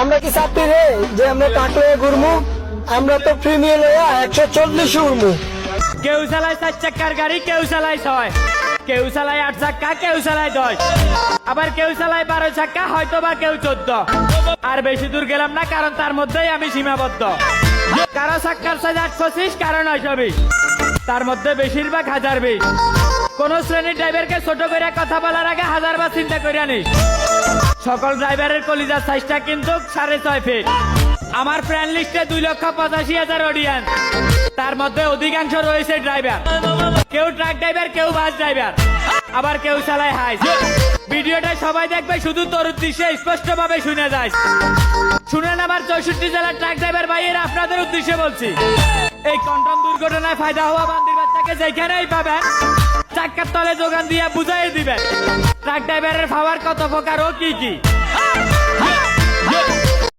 আমরা কি চাপি রে যে আমরা টাকলে ঘুরমু? আমরা তো প্রিমিয়ার 140 উড়মু। কেউ চালায় 4 চাকার গাড়ি, কেউ চালায় 6, কেউ চালায় 8 চাকা, কেউ চালায় 10, আবার কেউ চালায় 12 চাকা, হয়তো বা কেউ 14। আর বেশি দূর গেলাম না, কারণ তার মধ্যেই আমি সীমাবদ্ধ। কারো চাক্কার সাইজ 825, কারো 920, তার মধ্যে বেশিরভাগ 1020। কোন শ্রেণীর ড্রাইভারকে ছোট করে কথা বলার আগে 1000 বার চিন্তা করে নিস। সকল ড্রাইভারের কলিজার সাইজটা কিন্তু 6.5 ফিট। আমার ফ্রেন্ড লিস্টে 2,85,000 অডিয়েন্স, তার মধ্যে অধিকাংশ রয়েছে ড্রাইভার। কেউ ট্রাক ড্রাইভার, কেউ বাস ড্রাইভার, আবার কেউ চালায় হাইস। ভিডিওটা সবাই দেখবে, শুধু তোর উদ্দেশ্যে স্পষ্ট ভাবে শুনে যায়। শুনেন আমার 64 জেলার ট্রাক ড্রাইভার ভাইয়েরা, আপনাদের উদ্দেশ্যে বলছি, এই কন্টন দুর্ঘটনায় ফায়দা হওয়া বান্দির বাচ্চাকে যেখানেই পাবেন, চাক্কার তলে যোগান দিয়ে বুঝাই দিবেন ট্রাক ড্রাইভারের পাওয়ার কত প্রকার ও কি কি।